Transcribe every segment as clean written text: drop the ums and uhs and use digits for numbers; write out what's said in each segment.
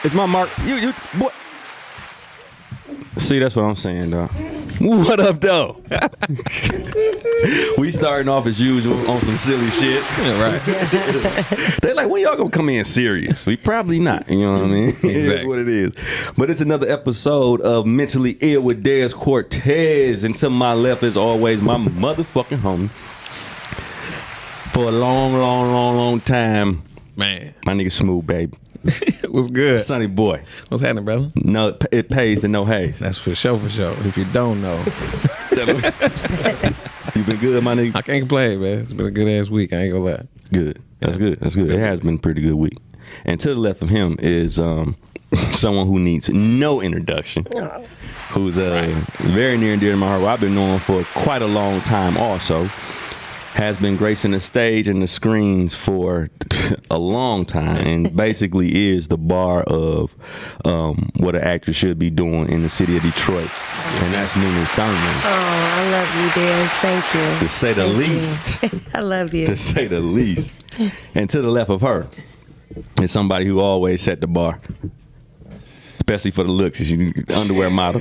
It's my mark. You, boy. See, that's what I'm saying, dog. What up, though? We starting off as usual on some silly shit. Yeah, right. They're like, when y'all gonna come in serious? We probably not. You know what I mean? Exactly. It is what it is. But it's another episode of Mentally Ill with Dez Cortez. And to my left, as always, my motherfucking homie. For a long time. Man. My nigga Smooth, baby. What's good? Sonny boy. What's happening, brother? No, it pays to no haze. That's for sure, for sure. If you don't know. You been good, my nigga? I can't complain, man. It's been a good ass week. I ain't gonna lie. Good. That's good. That's good. It has been a pretty good week. And to the left of him is someone who needs no introduction. Who's very near and dear to my heart. Well, I've been knowing for quite a long time also. Has been gracing the stage and the screens for a long time, and basically is the bar of what an actor should be doing in the city of Detroit. And that's Nunu Thurman. Oh, I love you, Dez. Thank you. To say the least. I love you. To say the least. And to the left of her is somebody who always set the bar. Especially for the looks. She's an underwear model.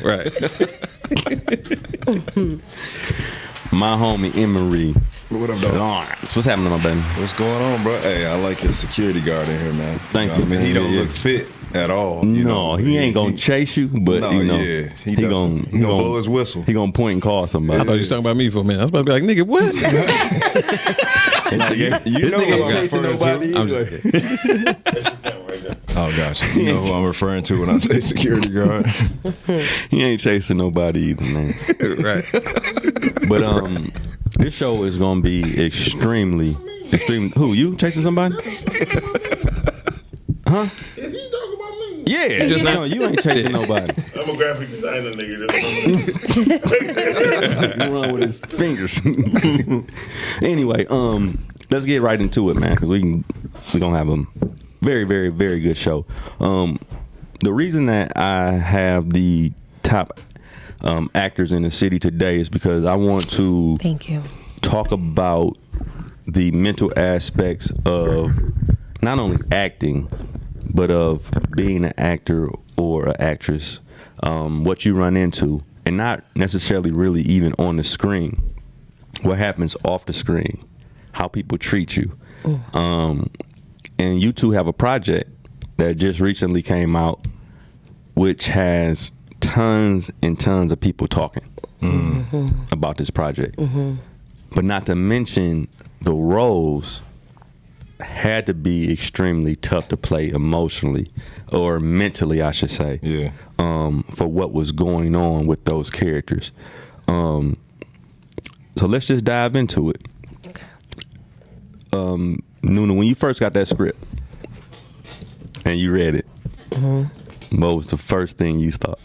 Right. My homie Emery. What up, dog? Lawrence. What's happening, my baby? What's going on, bro? Hey, I like your security guard in here, man. Thank you, man. He don't look fit at all. No, he ain't gonna chase you, but no, you know, yeah, he gonna blow his whistle. He gonna point and call somebody. I thought you was talking about me for a minute. I was about to be like, nigga, what? you know who I'm chasing nobody. I'm just kidding. Oh, gotcha. You know who I'm referring to when I say security guard. He ain't chasing nobody either, man. Right. But this show is gonna be extremely. Who, you chasing somebody? Huh? Is he talking about me? Yeah, just now you ain't chasing nobody. I'm a graphic designer, nigga. You run with his fingers. Anyway, let's get right into it, man, because we're gonna have a very, very, very good show. The reason that I have the top actors in the city today is because I want to talk about the mental aspects of not only acting, but of being an actor or an actress, what you run into, and not necessarily really even on the screen. What happens off the screen, how people treat you. And you two have a project that just recently came out, which has tons and tons of people talking about this project. But not to mention the roles had to be extremely tough to play emotionally or mentally, I should say. Yeah. For what was going on with those characters. So let's just dive into it. Okay. Nuna, when you first got that script and you read it, what was the first thing you thought?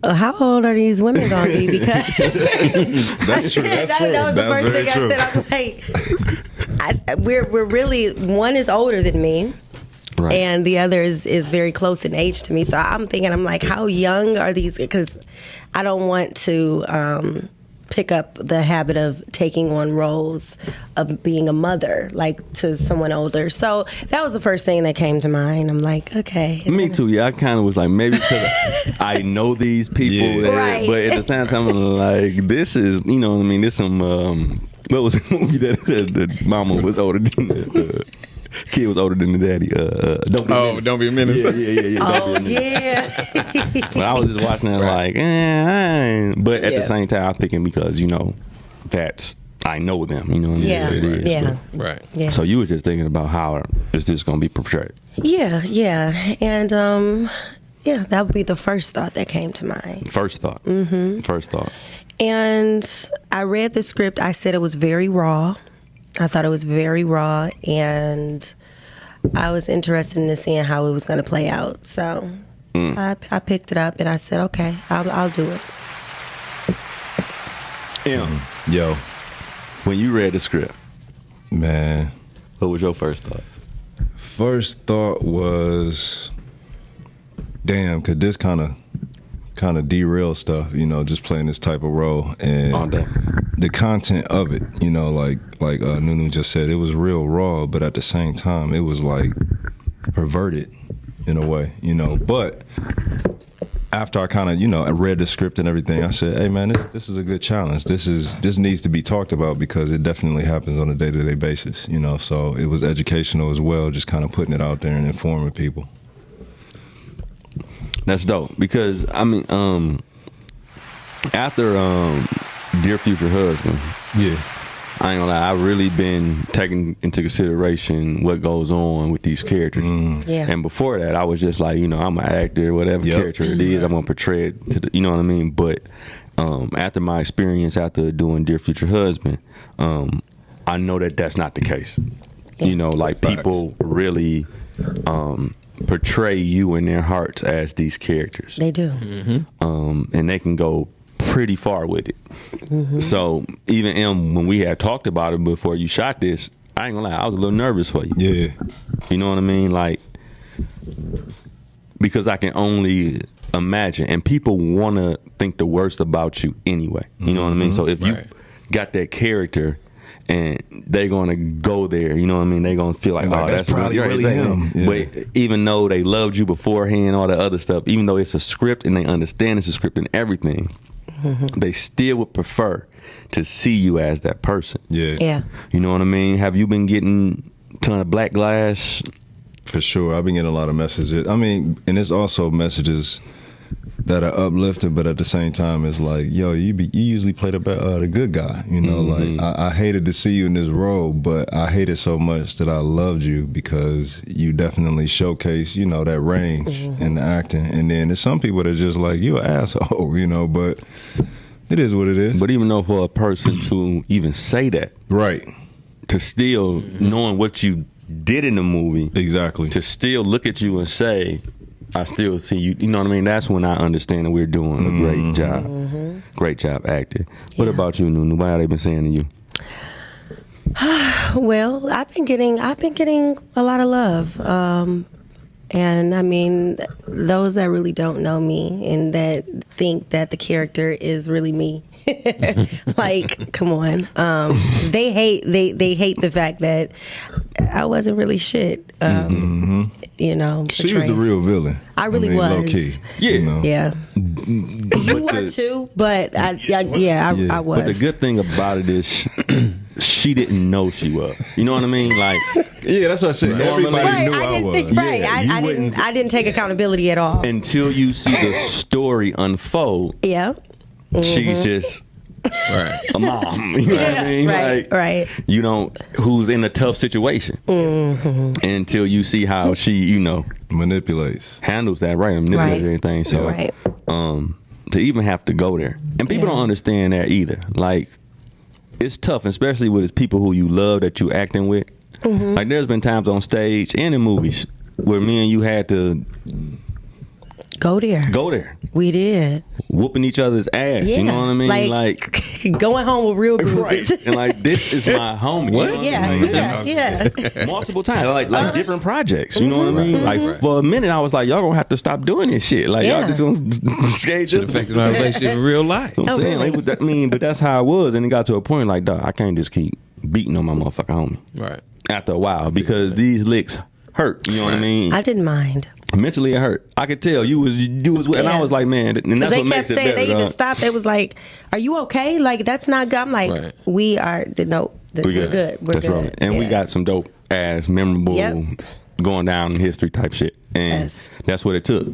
How old are these women gonna be? Because That's true. That's true. that was the first thing true. I said. I'm like, we're really, one is older than me. Right. And the other is very close in age to me. So I'm thinking, I'm like, how young are these? Because I don't want to pick up the habit of taking on roles of being a mother, like to someone older. So that was the first thing that came to mind. I'm like, okay. Me too. Yeah, I kind of was like, maybe because I know these people, Right. But at the same time, I'm like, this is, you know what I mean? This some, what was the movie that the mama was older than the kid was older than the daddy? Don't Be a Menace. Yeah. Oh, yeah. But I was just watching it like, but at the same time, I'm thinking because, you know, that's, I know them, you know what I mean? Yeah, It is, yeah. Right. Yeah. So you were just thinking about how is this going to be portrayed? Yeah. And, that would be the first thought that came to mind. First thought. First thought. And I read the script. I said it was very raw. I thought it was very raw, and I was interested in seeing how it was going to play out. So I picked it up, and I said, okay, I'll do it. Yo. When you read the script, Man. what was your first thought? First thought was, damn, could this kind of derail stuff, you know, just playing this type of role. And All day. the content of it, you know, like Nunu just said, it was real raw, but at the same time, it was like perverted in a way, you know. But after I kind of, you know, I read the script and everything, I said, hey man, this is a good challenge. This needs to be talked about because it definitely happens on a day-to-day basis, you know. So it was educational as well, just kind of putting it out there and informing people. That's dope because I mean, after Dear Future Husband, yeah, I ain't gonna lie, I've really been taking into consideration what goes on with these characters. Yeah. And before that, I was just like, you know, I'm an actor, whatever character it is, I'm gonna portray it to the, you know what I mean. But after my experience after doing Dear Future Husband, I know that that's not the case. You know, like people really portray you in their hearts as these characters. They do. And they can go pretty far with it. So even when we had talked about it before you shot this, I ain't gonna lie, I was a little nervous for you. Yeah. You know what I mean? Like, because I can only imagine, and people want to think the worst about you anyway. You know what I mean? So if you got that character and they're going to go there, you know what I mean? They're going to feel like, oh, that's probably really him. Yeah. But even though they loved you beforehand, all the other stuff, even though it's a script and they understand it's a script and everything, they still would prefer to see you as that person. Yeah. You know what I mean? Have you been getting a ton of black glass? For sure. I've been getting a lot of messages. I mean, and it's also messages that are uplifting, but at the same time, it's like, yo, you usually play the good guy. You know, like, I hated to see you in this role, but I hate it so much that I loved you because you definitely showcase, you know, that range in the acting. And then there's some people that are just like, you an asshole, you know, but it is what it is. But even though for a person to even say that, right, to still knowing what you did in the movie, exactly, to still look at you and say, I still see you, you know what I mean? That's when I understand that we're doing a great job. Great job acting. What about you, Nunu? What have they been saying to you? Well, I've been getting a lot of love. And I mean, those that really don't know me and that think that the character is really me, like, come on. They hate the fact that I wasn't really shit. You know, she was the real villain. I really was. Low key. Yeah. You know? Yeah. You were too, but I was. But the good thing about it is she didn't know she was. You know what I mean? Like, yeah, that's what I said. Everybody knew I was. I didn't take accountability at all until you see the story unfold. Yeah. She's just a mom. You know what I mean? Right. You know, who's in a tough situation. Until you see how she, you know, handles that, right? Manipulates everything. So, to even have to go there. And people don't understand that either. Like, it's tough, especially with people who you love that you acting with. Like, there's been times on stage and in movies where me and you had to go there. We did. Whooping each other's ass. You know what I mean? Like going home with real bruises. Right. And like, this is my homie. What? You know Yeah. Multiple times. Like different projects. You know what I mean? Like, for a minute, I was like, y'all gonna have to stop doing this shit. Like, y'all just gonna skate. Should affect my relationship in real life. I'm saying, like, but that's how it was. And it got to a point like, dog, I can't just keep beating on my motherfucking homie. Right. After a while, because these licks hurt. You know what I mean? I didn't mind. Mentally, it hurt. I could tell you was, and I was like, man, and that's what makes it better. They even stopped. They was like, "Are you okay? Like, that's not good." I'm like, "We are. No, we're good. We're that's good." Right. And we got some dope ass, memorable, going down in history type shit, and that's what it took.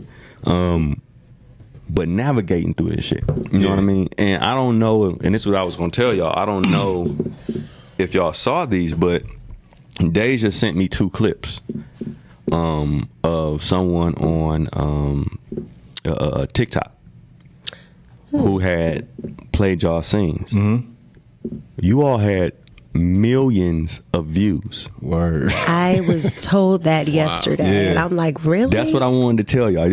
But navigating through this shit, you know what I mean? And I don't know, and this is what I was gonna tell y'all. I don't know if y'all saw these, but Deja sent me 2 clips. Of someone on TikTok who had played y'all scenes. You all had millions of views. Word. I was told that yesterday, and I'm like, really? That's what I wanted to tell y'all.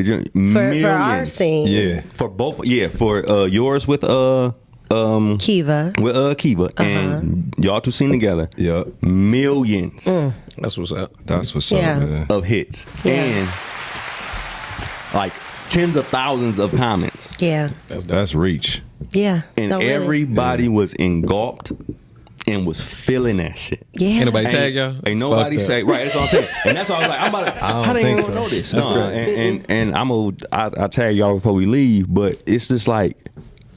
For our scene, yeah. For both, for yours with Kiva. With Kiva and y'all 2 seen together. Yep. Millions. That's what's up. That's what's up, man. Of hits. And like tens of thousands of comments. Yeah. That's reach. Yeah. And No, really. everybody was engulfed and was feeling that shit. Yeah. Anybody tag y'all? Ain't nobody Fucked up. say, right, that's what I'm saying. And that's why I was like, I'm about to, how they think ain't gonna so. know this? That's No, great. and I'll tag y'all before we leave, but it's just like,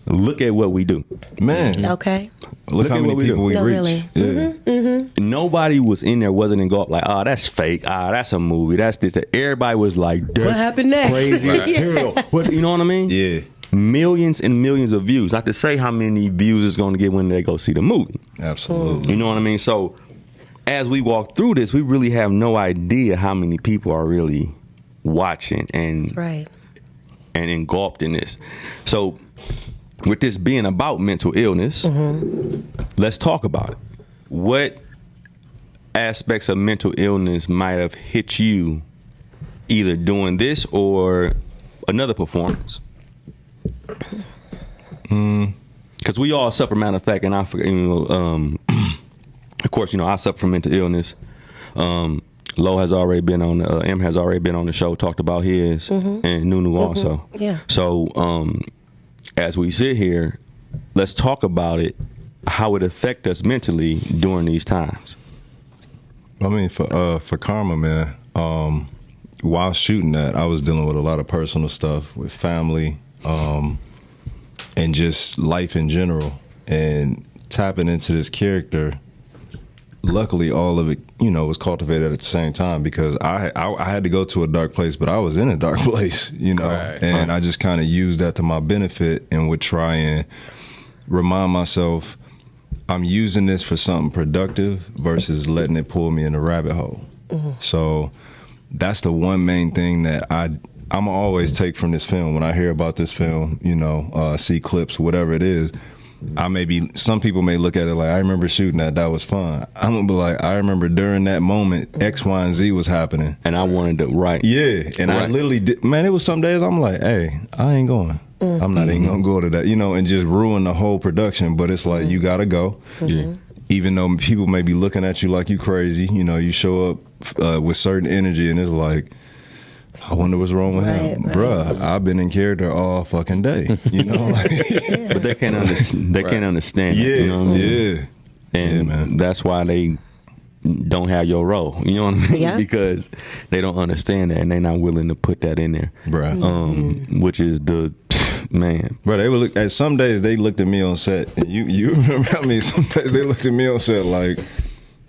look at what we do. Man, Okay. look how at many what we people do. we No, reach. really. Yeah. Nobody was in there, wasn't engulfed like, oh, that's fake. Ah, that's a movie. That's this. That. Everybody was like, what happened next? Crazy. Right. Hell. What, you know what I mean? Yeah. Millions and millions of views. Not to say how many views it's going to get when they go see the movie. Absolutely. You know what I mean? So as we walk through this, we really have no idea how many people are really watching and That's right. and engulfed in this. So with this being about mental illness, let's talk about it. What aspects of mental illness might have hit you either doing this or another performance? Because we all suffer, matter of fact, and I forget, of course, I suffer from mental illness. Lo has already been on, M has already been on the show, talked about his, and Nunu also. Yeah. So as we sit here, let's talk about it, how it affect us mentally during these times. I mean, for Karma, man, while shooting that, I was dealing with a lot of personal stuff with family, and just life in general, and tapping into this character. Luckily, all of it, was cultivated at the same time, because I had to go to a dark place, but I was in a dark place, Right. and I just kind of used that to my benefit and would try and remind myself I'm using this for something productive versus letting it pull me in a rabbit hole. So that's the one main thing that I'm always take from this film. When I hear about this film, see clips, whatever it is, some people may look at it like, I remember shooting that was fun. I'm gonna be like, I remember during that moment, X, Y, and Z was happening. And I wanted to, right. Yeah, and I Right. literally did, man, it was some days I'm like, hey, I ain't going. I'm not even gonna go to that, and just ruin the whole production. But it's like, you gotta go. Yeah. Even though people may be looking at you like you crazy, you show up with certain energy, and it's like, I wonder what's wrong with him. Right. Bruh, I've been in character all fucking day, But they can't understand. They can't understand. Yeah, it, you know what I mean? yeah. And Yeah, man. that's why they don't have your role. You know what I mean? Yeah. Because they don't understand that, and they're not willing to put that in there. Bruh. Which is the man. Bro, they would look at some days they looked at me on set, and you remember how many some days they looked at me on set like,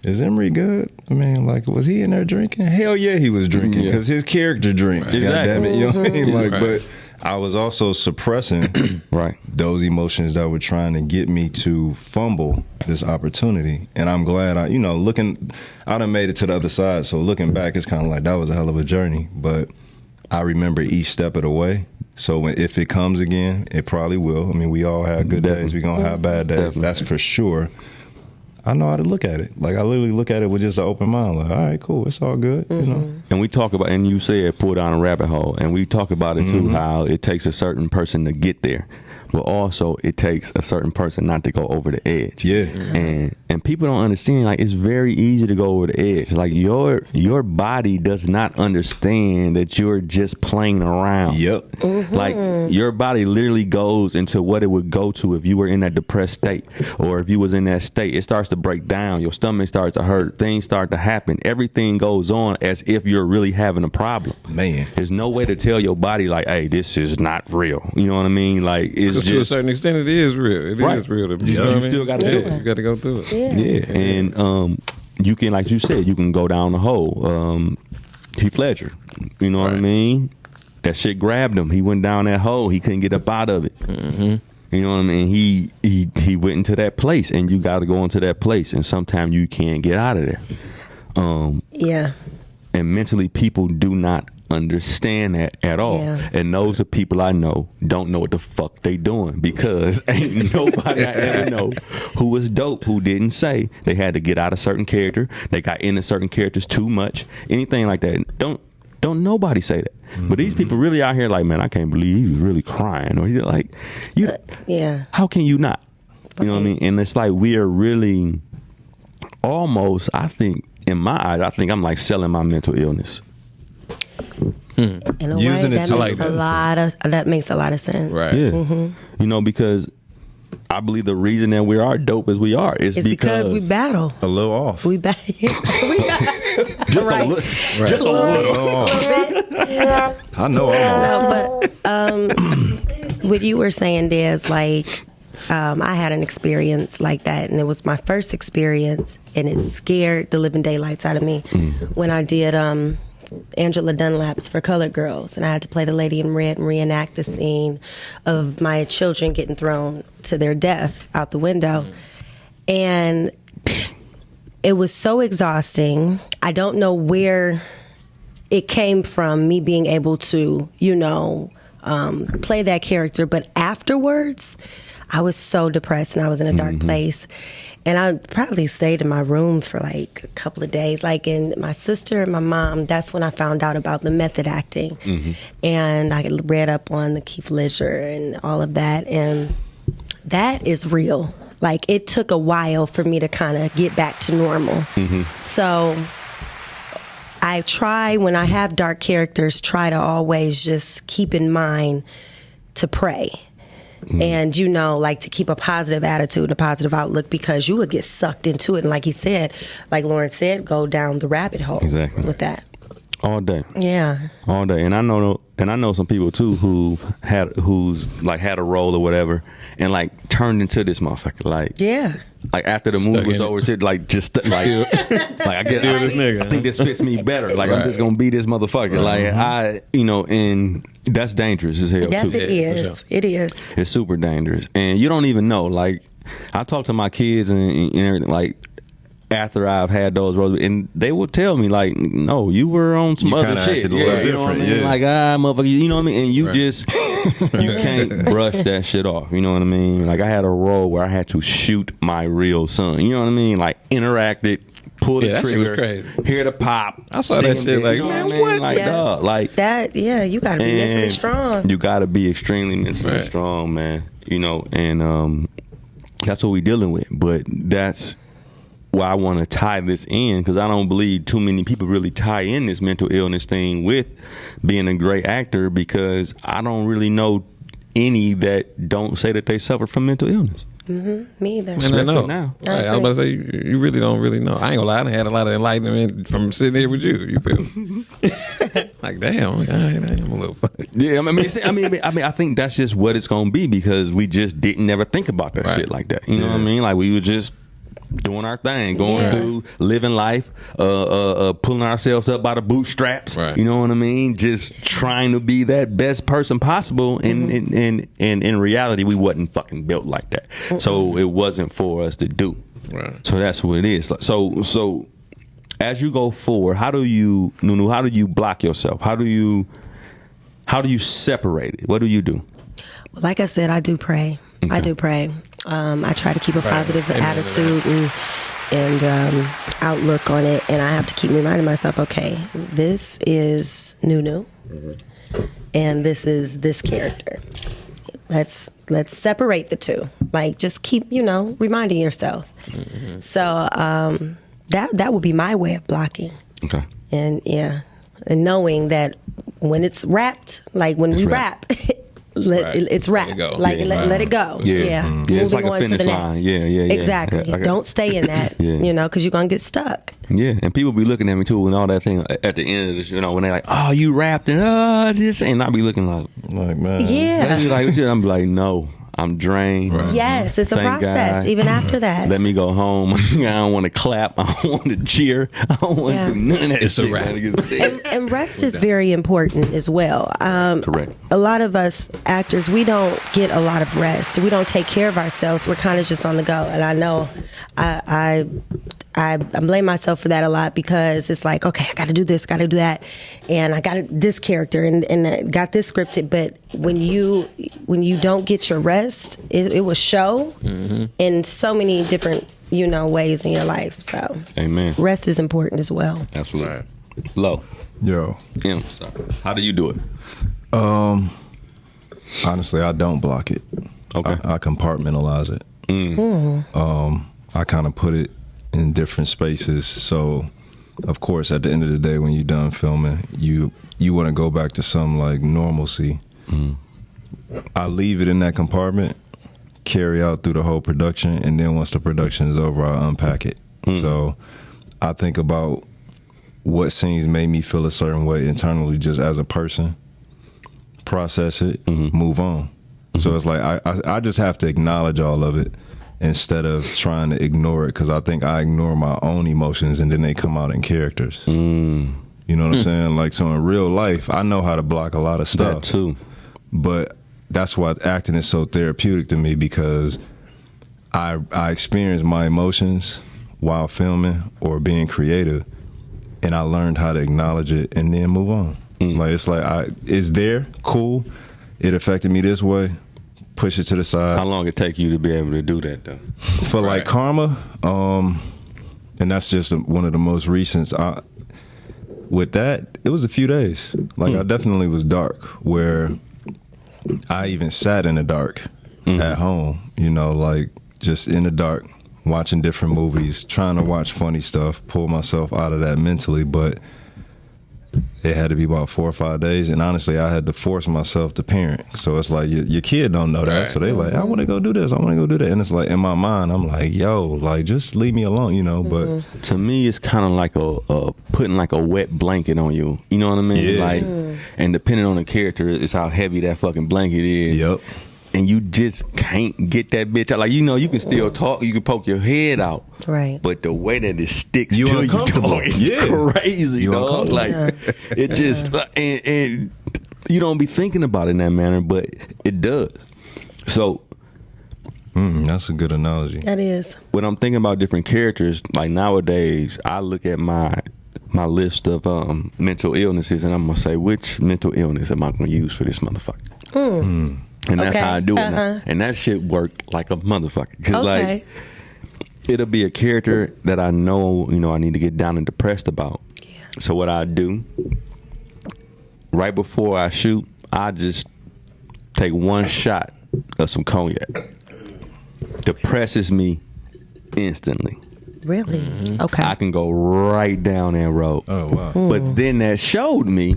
is Emery good? I mean, like, was he in there drinking? Hell yeah, he was drinking, Yeah. because his character drinks. Right. God damn it, you know what I mean? Like, Right. but I was also suppressing Right. those emotions that were trying to get me to fumble this opportunity. And I'm glad I done made it to the other side. So looking back, it's kind of like that was a hell of a journey. But I remember each step of the way. So if it comes again, it probably will. I mean, we all have good days. We're going to have bad days. Definitely. That's for sure. I know how to look at it. Like, I literally look at it with just an open mind. Like, all right, cool. It's all good, And we talk about, and you said pull down a rabbit hole, and we talk about it too, how it takes a certain person to get there, but also it takes a certain person not to go over the edge. Yeah. And people don't understand, like, it's very easy to go over the edge. Like, your body does not understand that you're just playing around. Yep. Like, your body literally goes into what it would go to if you were in that depressed state, or if you was in that state. It starts to break down. Your stomach starts to hurt. Things start to happen. Everything goes on as if you're really having a problem. Man. There's no way to tell your body, like, hey, this is not real. You know what I mean? Like, it's Because just to a certain extent, it is real. It is Right. real. You Yeah, know what you I mean? still gotta do it. You got to go through it. Yeah. Yeah, and you can, like you said, you can go down the hole. Heath Ledger, you know what I Right. mean? That shit grabbed him. He went down that hole. He couldn't get up out of it. You know what I mean? He went into that place, and you got to go into that place, and sometimes you can't get out of there. Yeah. And mentally, people do not understand that at all. Yeah. And those are people I know don't know what the fuck they doing, because ain't nobody I ever know who was dope who didn't say they had to get out of certain character, they got into certain characters too much, anything like that. Don't nobody say that. But these people really out here like, man, I can't believe he was really crying, or you're like, Yeah. how can you not? You know what I mean? And it's like, we are really almost, I think, in my eyes, I think I'm like selling my mental illness. In a Using way, it that to makes like- that makes a lot of sense. Right. Yeah. You know, because I believe the reason that we are dope as we are is It's because we battle. A little off. We battle. just Right. a little, Right. just a little. I know I'm off. No, but what you were saying, Dez, like I had an experience like that, and it was my first experience, and it scared the living daylights out of me when I did Angela Dunlap's For Colored Girls, and I had to play the lady in red and reenact the scene of my children getting thrown to their death out the window. And it was so exhausting. I don't know where it came from, me being able to, play that character. But afterwards, I was so depressed and I was in a dark place. And I probably stayed in my room for like a couple of days. Like, and my sister and my mom, that's when I found out about the method acting. And I read up on the Keith Ledger and all of that. And that is real. Like, it took a while for me to kind of get back to normal. So I try, when I have dark characters, try to always just keep in mind to pray. And, like to keep a positive attitude, a positive outlook, because you would get sucked into it. And like he said, like Lauren said, go down the rabbit hole with that. All day. Yeah. All day. And I know some people too who's had a role or whatever and like turned into this motherfucker. Like, Yeah. like after the movie was over, shit, like just like I guess Still this nigga, I think this fits me better. Like I'm just gonna be this motherfucker. Like and that's dangerous as hell Yes, too. it is. sure. It is. It's super dangerous, and you don't even know. Like I talk to my kids and everything. Like after I've had those roles, and they will tell me like, "No, you were on some You other kinda shit." acted a little You know what I different, mean? yeah. Like motherfucker, you know what I mean? And you just you can't brush that shit off. You know what I mean? Like I had a role where I had to shoot my real son. You know what I mean? Like interacted. Pull the Yeah, that shit was trigger, crazy. hear the pop. I saw that sing shit it, like, you know man, I mean? what? Like, dog, like That, you got to be mentally and strong. You got to be extremely mentally Right. strong, man. And that's what we dealing with. But that's why I want to tie this in, because I don't believe too many people really tie in this mental illness thing with being a great actor, because I don't really know any that don't say that they suffer from mental illness. Me either. Man, I know. now. Right, I was about to say, you really don't really know. I ain't gonna lie, I done had a lot of enlightenment from sitting here with you. You feel? Like, damn, I am a little funny. Yeah, I think that's just what it's gonna be, because we just didn't never think about that Right. shit like that. You know what I mean? Like we were just doing our thing, going through, living life, pulling ourselves up by the bootstraps. Right. You know what I mean? Just trying to be that best person possible. And in reality, we wasn't fucking built like that. So it wasn't for us to do. Right. So that's what it is. So as you go forward, how do you block yourself? How do you separate it? What do you do? Well, like I said, I do pray. I do pray. I try to keep a positive attitude and outlook on it, and I have to keep reminding myself, okay, this is Nunu, and this is this character. Let's separate the two. Like, just keep reminding yourself. So that would be my way of blocking. Okay. And and knowing that when it's wrapped, like when we wrapped. rap, it's wrapped. Let it go. Like Yeah. let it go. Yeah. Yeah. Mhm. Yeah, it's like a on to finish the line. next. Yeah. Exactly. Yeah, Don't stay in that. Yeah. Because you're gonna get stuck. Yeah, and people be looking at me too, and all that thing at the end of this, when they're like, "Oh, you rapped," and this, and I be looking like, man. Yeah. they be like, I'm like, no, I'm drained. Yes, it's a Thank process. God. Even after that. Let me go home. I don't want to clap. I don't want to cheer. I don't want to do none of that. It's a shit. wrap. And rest is very important as well. Correct. A lot of us actors, we don't get a lot of rest. We don't take care of ourselves. We're kind of just on the go. And I know I blame myself for that a lot, because it's like, okay, I got to do this, got to do that, and I got this character and got this scripted. But when you don't get your rest, it will show in so many different ways in your life. So Amen. rest is important as well. Absolutely. Right. Low. Yo. So how do you do it? Honestly, I don't block it. Okay. I compartmentalize it. I kind of put it in different spaces. So, of course, at the end of the day, when you're done filming, you want to go back to some like normalcy. I leave it in that compartment, carry out through the whole production, and then once the production is over, I unpack it. So I think about what scenes made me feel a certain way internally, just as a person, process it, move on. So it's like I just have to acknowledge all of it instead of trying to ignore it, because I think I ignore my own emotions and then they come out in characters. You know what I'm saying? Like, so in real life, I know how to block a lot of stuff. That too. But that's why acting is so therapeutic to me, because I experience my emotions while filming or being creative, and I learned how to acknowledge it and then move on. Like, it's like, it's there, cool. It affected me this way. Push it to the side. How long it take you to be able to do that though? For like karma, and that's just one of the most recent. With that, it was a few days. Like, I definitely was dark, where I even sat in the dark at home, you know, like just in the dark, watching different movies, trying to watch funny stuff, pull myself out of that mentally. But it had to be about 4 or 5 days, and honestly, I had to force myself to parent. So it's like your kid don't know that, so they like, I want to go do this, I want to go do that, and it's like in my mind, I'm like, yo, like just leave me alone, you know. But to me, it's kind of like a putting like a wet blanket on you. You know what I mean? Yeah. Like, and depending on the character, it's how heavy that fucking blanket is. Yep. And you just can't get that bitch out. Like, you know, you can still talk, you can poke your head out, Right. but the way that it sticks You to you, uncomfortable. dog, it's Yeah. crazy, You dog. uncomfortable. Like, it just and you don't be thinking about it in that manner, but it does. So that's a good analogy. That is. when I'm thinking about different characters, like nowadays, I look at my list of mental illnesses, and I'm gonna say, which mental illness am I gonna use for this motherfucker? And that's Okay. how I do it now. And that shit worked like a motherfucker. Cause like, it'll be a character that I know, you know, I need to get down and depressed about. Yeah. So what I do, right before I shoot, I just take one shot of some cognac. Depresses me instantly. Really? Okay. I can go right down that road. Oh wow, But then that showed me,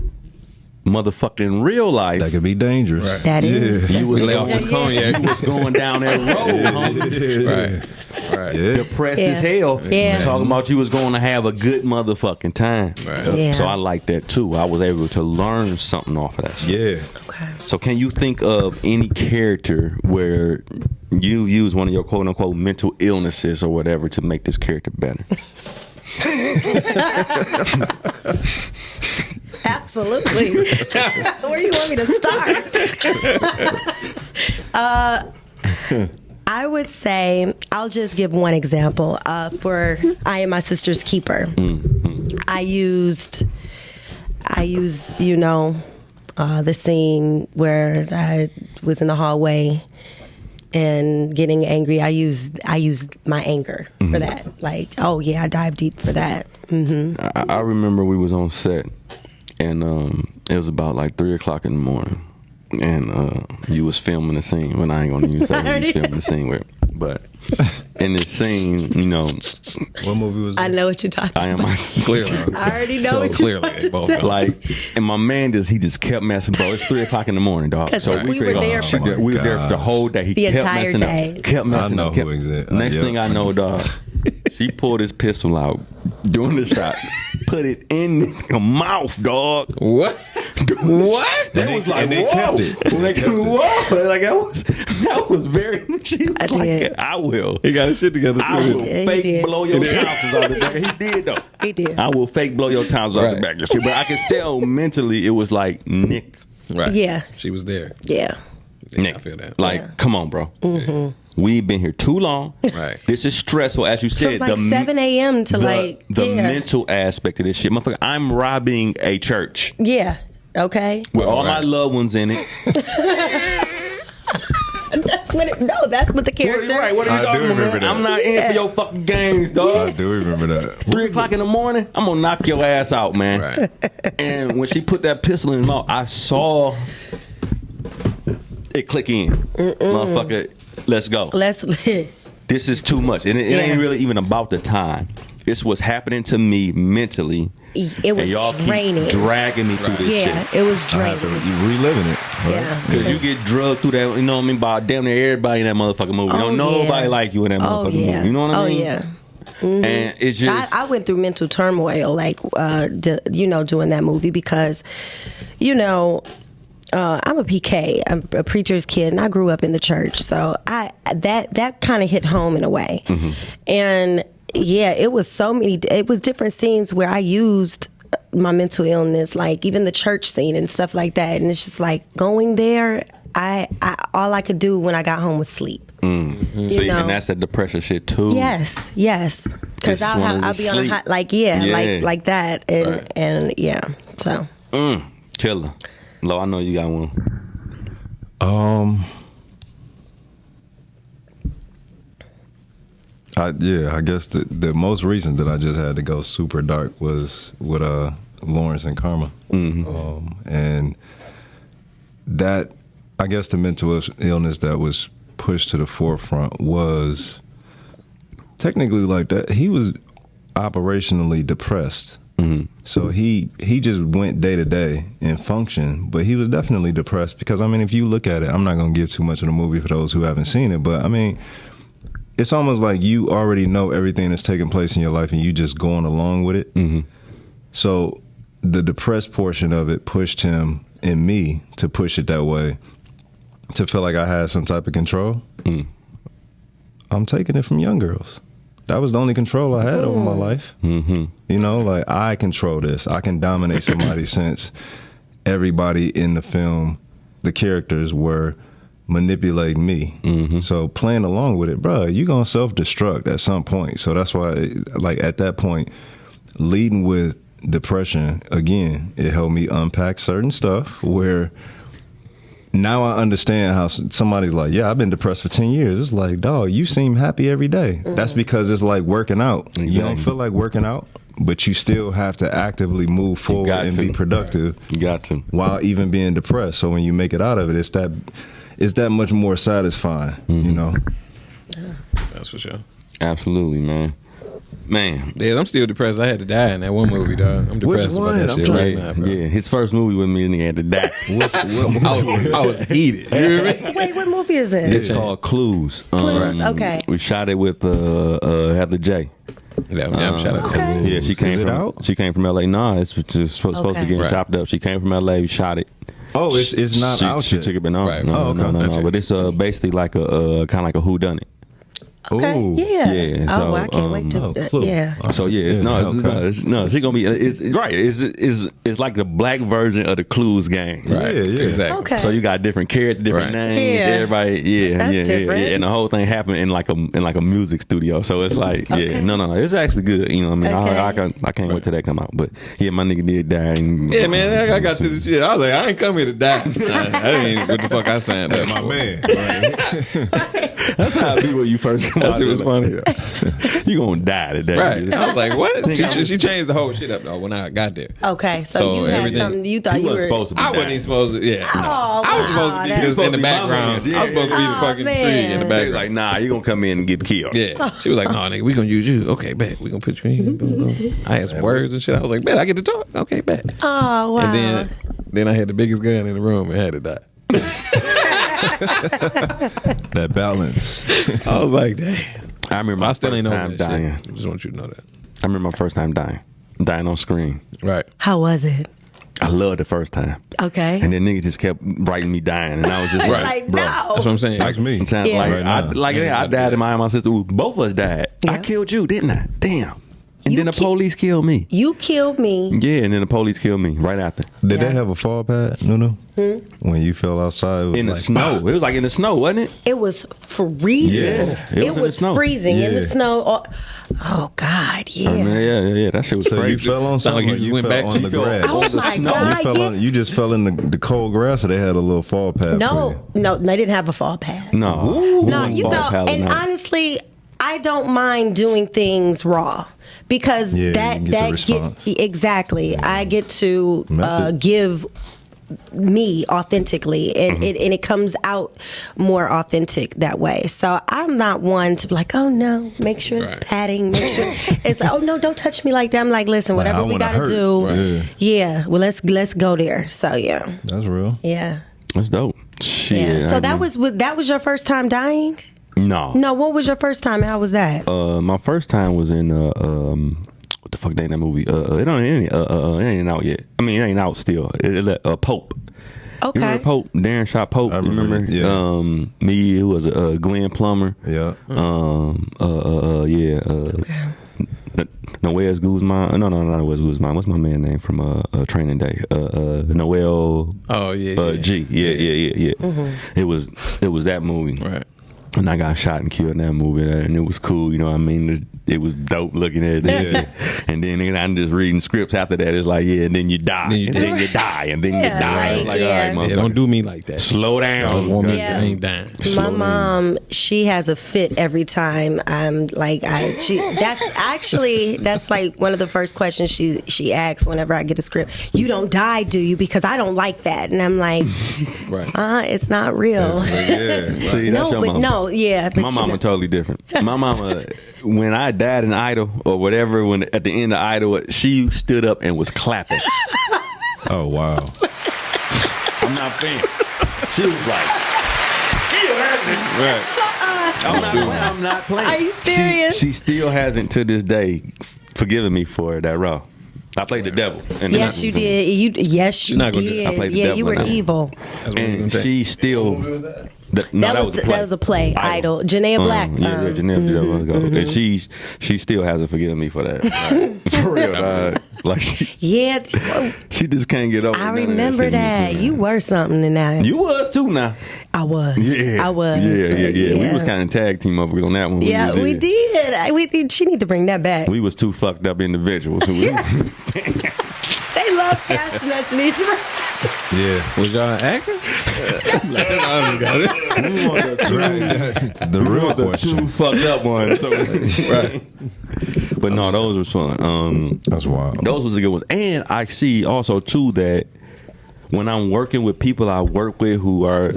motherfucking real life, that could be dangerous. Right. That is. you was lay off going, his cognac. you was going down that road, homie. Right. Yeah. Depressed Yeah. as hell. Yeah. Talking about you was going to have a good motherfucking time. Right. Yeah. So I like that too. I was able to learn something off of that shit. Yeah. Okay. So can you think of any character where you use one of your quote unquote mental illnesses or whatever to make this character better? Absolutely. Where do you want me to start? I would say, I'll just give one example. For I Am My Sister's Keeper, I used, you know, the scene where I was in the hallway and getting angry. I used my anger for that. Like, oh yeah, I dive deep for that. I remember we was on set, and it was about like 3 o'clock in the morning, and you was filming the scene. Well, I ain't gonna even say who you was filming the scene with, but in this scene, you know, What movie was that? I know what you're talking I am about. my Clearly. I already know So what you're clearly, about to both say. of them. like, and my man just kept messing, bro. It's 3 o'clock in the morning, dog. 'Cause So we were there for- we were there for the whole day. He The kept entire messing day. up, kept messing I know up. Kept, who exact- next yeah. thing I know, dog, she pulled his pistol out during the shot, put it in her mouth, dog. What? What? That was like, and they whoa. kept it. Like, whoa. Like, that was very, she was I like, did. I will. He got his shit together I too. will Yeah, he fake did. blow your tonsils out the back. He did though. He did. I will fake blow your tonsils out the Right. back of shit. But I can tell mentally it was like, Nick. Right. Yeah. She was there. Yeah. Yeah, Nick. I feel that. Like, come on, bro. We've been here too long. Right. This is stressful, as you From said. like 7 a.m. to like, the yeah. mental aspect of this shit. Motherfucker, I'm robbing a church Yeah. Okay. with all my Right. loved ones in it. That's what it, no, that's what the character. Right, what are you I do talking about? remember Man? that. I'm not in for your fucking games, dog. I do remember that. 3 o'clock in the morning, I'm gonna knock your ass out, man. Right. And when she put that pistol in his mouth, I saw it click in. Motherfucker, let's go. Let's. This is too much. And it Yeah. ain't really even about the time. It's what's happening to me mentally. It was And y'all draining. keep dragging me through this Yeah, shit. it was I have draining. to reliving it. Yeah. Because you get drugged through that, you know what I mean, by damn near everybody in that motherfucking movie. Don't nobody like you in that motherfucking movie. You know what I mean? Oh, yeah. And it's just... I went through mental turmoil, like, doing that movie because, I'm a PK. I'm a preacher's kid, and I grew up in the church. So that kind of hit home in a way. And yeah, it was different scenes where I used my mental illness, like even the church scene and stuff like that. And it's just like going there, all I could do when I got home was sleep. See, and that's that depression shit too. Yes. Because I'll be on a hot, like that. And yeah, so. Killer. Lo, I know you got one. I guess the most recent that I just had to go super dark was with Lawrence and Karma. And that, I guess the mental illness that was pushed to the forefront was technically like that. He was operationally depressed. So he just went day to day and functioned, but he was definitely depressed because, I mean, if you look at it, I'm not going to give too much of the movie for those who haven't seen it, but I mean, it's almost like you already know everything that's taking place in your life and you just going along with it. So the depressed portion of it pushed him and me to push it that way, to feel like I had some type of control. I'm taking it from young girls. That was the only control I had over my life. Like, I control this. I can dominate somebody since everybody in the film, the characters were manipulating me. So playing along with it, bro, you gonna self-destruct at some point. So that's why, like, at that point, leading with depression, again, it helped me unpack certain stuff where now I understand how somebody's like, yeah, I've been depressed for 10 years. It's like, dog, you seem happy every day. That's because it's like working out. Exactly. You don't feel like working out, but you still have to actively move forward and be productive. You got to. While even being depressed. So when you make it out of it, it's that much more satisfying, That's for sure. Absolutely, man. Yeah, I'm still depressed. I had to die in that one movie, dog. I'm depressed about that shit right now, bro. Yeah, his first movie with me, and he had to die. I was heated. You hear me? Wait, what movie is this? It's called Clues. Clues, okay. We shot it with Heather J. Yeah, shout out to that movie. Yeah, she came from LA. Nah, it's supposed to be getting chopped up. She came from LA. We shot it. Oh, it's not out She yet. took it, but no, Right. no. But it's basically like a kind of like a whoudunit. Okay. Ooh. Yeah. So, I can't wait to. Clue. Yeah. So yeah, she gonna be. It's right. It's like the black version of the Clues game. Right. Yeah. Exactly. Okay. So you got different characters, different names. Yeah. Everybody, That's different. and the whole thing happened in like a music studio. So it's like, no, it's actually good. You know what I mean? Okay. I can't wait till that come out. But yeah, my nigga did die. And, Yeah, man, I got to the shit. I was like, I ain't come here to die. I ain't what the fuck I signed up My for. man. that's how it be when you first come That out. shit was funny. You gonna die today. Right. I was like, what? She changed the whole shit up, though, when I got there. Okay. So So you had everything- something you thought You you were wasn't supposed to be I dying. wasn't even supposed to, yeah. Oh, I was supposed to be wow, just in the that's- background. Yeah. I was supposed to be the Oh, fucking man. tree in the They was background. like, nah, you gonna come in and get killed. Yeah. She was like, no, nigga, we gonna use you. Okay, bet. We gonna put you in. Boom, boom. I had some words and shit. I was like, bet, I get to talk. Okay, bet. Oh, wow. And then I had the biggest gun in the room and had to die. That balance. I was like, damn. I remember my I still first ain't over time that dying. shit. Just want you to know that. I remember my first time dying on screen. Right. How was it? I loved the first time. Okay. And then niggas just kept writing me dying, and I was just Right. Like, bro. no. That's what I'm saying. That's me. I'm saying, Yeah. like, Right now. I died in my sister. Ooh, both of us died. I Yeah. killed you, didn't I? Damn. And You then the police killed me. You killed me. Yeah, and then the police killed me right after. Did Yeah. they have a fall pad, Nunu? When you fell outside? It was In the like, snow. It was like in the snow, wasn't it? It was freezing. Yeah, it was in the snow. freezing in the Yeah. snow. Oh God, yeah. I mean, yeah. That shit was So you crazy. fell on Sound like something. you just You went fell back on to the your- grass. Oh my God, You just fell in the cold grass, or they had a little fall pad. No, they didn't have a fall pad. No. No, you Fall know, pallet, and no. honestly, I don't mind doing things raw because Yeah, you that can get the that response. exactly. I get to Method. give me authentically, and Mm-hmm. it comes out more authentic that way. So I'm not one to be like, oh no, make sure it's Right. padding, make sure it's like, oh no, don't touch me like that. I'm like, listen, whatever I we wanna gotta hurt. do, Right. yeah. Well, let's go there. So yeah, That's real. yeah. That's dope. Shit. So that was your first time dying? No. No, what was your first time? How was that? My first time was in what the fuck name that movie? It ain't out yet. I mean, it ain't out still. Pope. Okay. You remember Pope? Darren shot Pope. I remember. Yeah. Me, it was Glenn Plummer. Yeah. Okay. Noel's Guzman. No, Wes Guzman. What's my man name from Training Day? Noel. Oh yeah. G. Yeah. Mm-hmm. It was that movie. Right. And I got shot and killed in that movie, and it was cool. You know what I mean? It was dope looking at it. Yeah. And then I'm just reading scripts after that. It's like, and then you die. Then you die. And then you die. It's like, all right, motherfucker. Yeah, don't do me like that. Slow down. Don't want me. Yeah. I ain't dying. My mom, she has a fit every time I'm like, that's like one of the first questions she asks whenever I get a script. You don't die, do you? Because I don't like that. And I'm like, it's not real. See, that's your mama. But my mama totally different. My mama, when I died in Idol or whatever, when at the end of Idol, she stood up and was clapping. Oh wow! I'm not playing. She was like, I'm not playing. Are you serious? She still hasn't to this day forgiven me for that raw. I played the devil. Yes, you did. Yes, you not gonna do did. it. I played the devil you were in that one. evil. And she still. That was a play. Idol. Janaea Black. Janaea Black. And she still hasn't forgiven me for that. Right. For real. Like she just can't get over. I remember that. You were something in that. You was too now. I was. Yeah. I was. Yeah. We was kind of tag team motherfuckers on that one. Yeah, we did. She need to bring that back. We was two fucked up individuals. They love casting us in these roles. Yeah. Was y'all an actor? The real question. Two fucked up ones. Right. But no, those were fun. That's wild. Those was the good ones. And I see also too that when I'm working with people I work with who are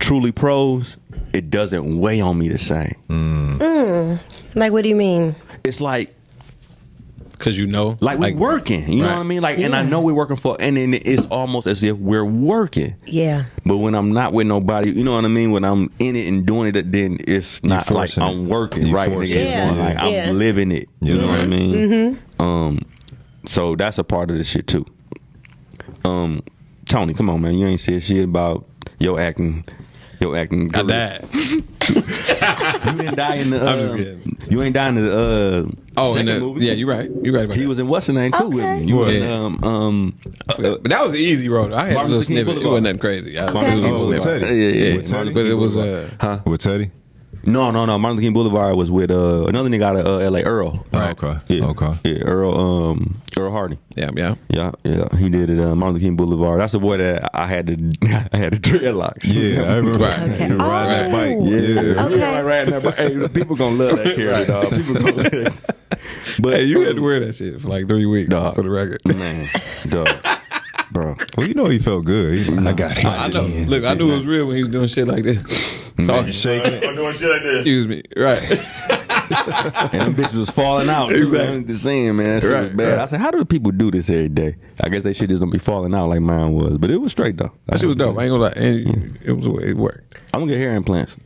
truly pros, it doesn't weigh on me the same. Like, what do you mean? It's like, because like we're working, you know what I mean? Like, and I know we're working for, and then it's almost as if we're working. Yeah. But when I'm not with nobody, you know what I mean? When I'm in it and doing it, then it's not like I'm working, right? Nigga. Like I'm living it. You know what I mean? Mm-hmm. So that's a part of the shit too. Tony, come on, man. You ain't said shit about your acting. I died. You didn't die in the. I'm just kidding. You ain't die in the. Second movie? Yeah, you're right. You're right about He that. was in what's the name too with me. You was in, but that was an easy road. I had a little snippet. It wasn't nothing crazy. It was a little With snippet. Teddy. With Teddy. But it was With Teddy? No. Martin Luther King Boulevard was with another nigga out of L.A. Earl. Right. Okay. Yeah. Okay. Yeah, Earl Hardy. Yeah. Yeah. He did it. Martin Luther King Boulevard. That's the boy that I had the dreadlocks. Yeah, I remember. Okay. You riding that bike. Yeah. Okay. Yeah, riding that bike. Hey, people gonna love that character, dog. People gonna love it. But Hey, you had to wear that shit for like 3 weeks, dog, for the record. man, dog, bro. Well, you know he felt good. He, I got it. I know. Look, I knew it was real when he was doing shit like this. Talking, shaking. I'm doing shit like this. excuse me. Right. And them bitches was falling out. Exactly. The same, man. That shit was bad. I said, how do people do this every day? I guess they shit just don't be falling out like mine was. But it was straight though. That shit was dope. I ain't gonna lie. And it was the way it worked. I'm gonna get hair implants.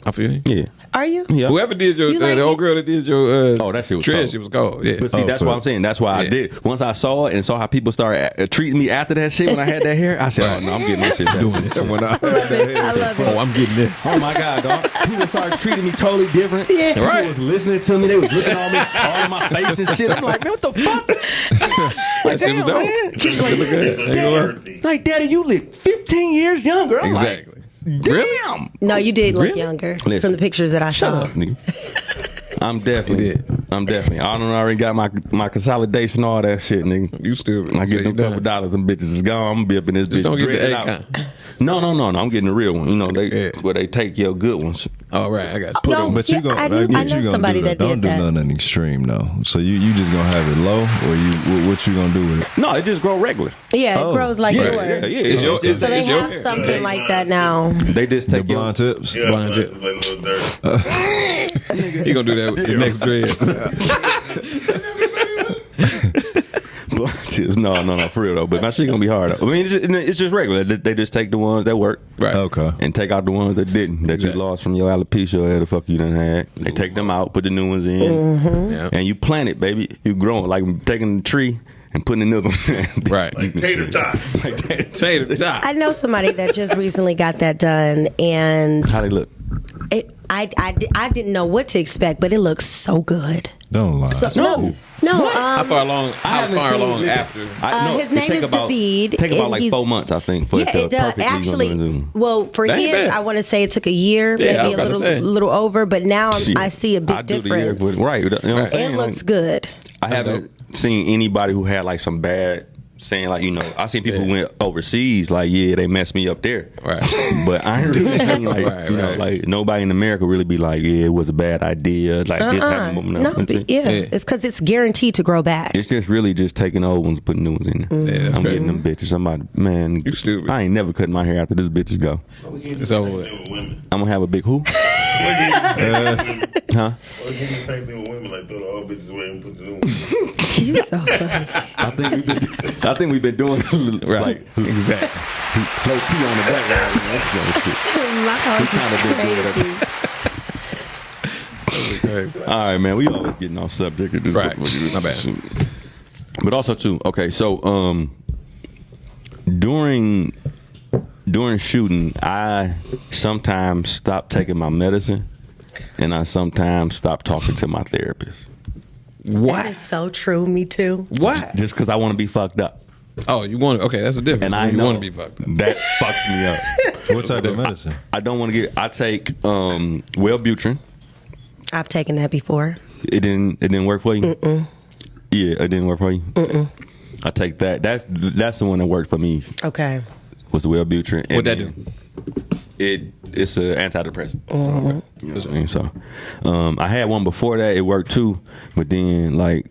I feel you. Yeah. Are you? Yeah. Whoever did your, You like the old it? girl that did your That shit was dread cold. shit was cold. Yeah. But see, that's what I'm saying. That's why I did. Once I saw it and saw how people started treating me after that shit when I had that hair, I said, oh no, I'm getting this shit. Doing this shit. I love it. Oh, I'm getting this. Oh my God, dog. People started treating me totally different. Yeah. People Right. was listening to me. They was looking on me, all in my face and shit. I'm like, man, what the fuck? That shit was damn, dope. man. That shit look good. Ain't gonna lie. Like, Daddy, you look 15 years younger. I'm Exactly. like, damn. No, you did look Really? younger Listen. from the pictures that I Shut saw. up, nigga. I'm definitely. I don't already got my consolidation, all that shit, nigga. You stupid. I get So them you couple done. dollars, them bitches is gone. I'm gonna be up in this Just bitch. don't get the dreading A out. count. No. I'm getting the real one. You know, where they take your good ones. All right, I got No, But you gonna, I I know you gonna somebody do that Don't did do that. nothing extreme though. So you just gonna have it low, or what you gonna do with it? No, it just grow regular. Yeah, it grows like yours. Yeah. It's your, it's, So they it's your have hair. something like that now. They just The take your blonde tips. Yeah, Blind like jet. a little dirt. He gonna do that with the next dreads. tips. No, for real though. But my shit gonna be hard. I mean, it's just regular. They just take the ones that work, Right. Okay. and take out the ones that didn't. That Exactly. you lost from your alopecia or whatever the fuck you done had. They take them out, put the new ones in, Yeah. and you plant it, baby. You growing like taking the tree and putting another one in. Right. Like tater tots. Like that. Tater top. I know somebody that just recently got that done, and How they look? I didn't know what to expect, but it looks so good. Don't lie. No. How far along? How haven't far seen along it. after? His name is David, Take about and like he's- 4 months, I think, for Yeah, it it to does. perfectly Actually, well, for That ain't his, bad. I want to say it took a year, Yeah, I maybe was a about to say. little over, but now Shit. I see a big I do the year difference. with- right. You know what I'm Right. saying? It Like, looks good. I haven't seen anybody who had like some bad saying like, you know, I seen people who went overseas like, yeah, they messed me up there. Right. But I ain't really seen like, Right, you know, right. like nobody in America really be like, yeah, it was a bad idea. Like this happened. No, yeah. It's because it's guaranteed to grow back. It's just really just taking old ones, putting new ones in there. Yeah, that's I'm crazy. getting them bitches. Somebody, man, You stupid. I ain't never cutting my hair after this bitches go. It's over with. With women. I'm gonna have a big who? Huh? Or you do the same thing with women, like throw the old bitches away and put the new ones. You so funny. I think we've been doing like Exactly. low key on the background. That's some shit. My house kinda been is doing crazy. All right, man. We always getting off subject. At this Right. point. My bad. But also too. Okay, so during shooting, I sometimes stop taking my medicine, and I sometimes stop talking to my therapist That What? is so true. Me too. What? just because I want to be fucked up, Oh, you want? Okay, that's a different. and I you know want to be fucked up. that fucks me up. What type of medicine? I don't want to get. I take Wellbutrin. I've taken that before. It didn't work for you. Yeah, it didn't work for you. I take that. That's the one that worked for me. Okay. Was the Wellbutrin. And What'd that then It's an antidepressant. You know what I mean? So, I had one before that. It worked too, but then like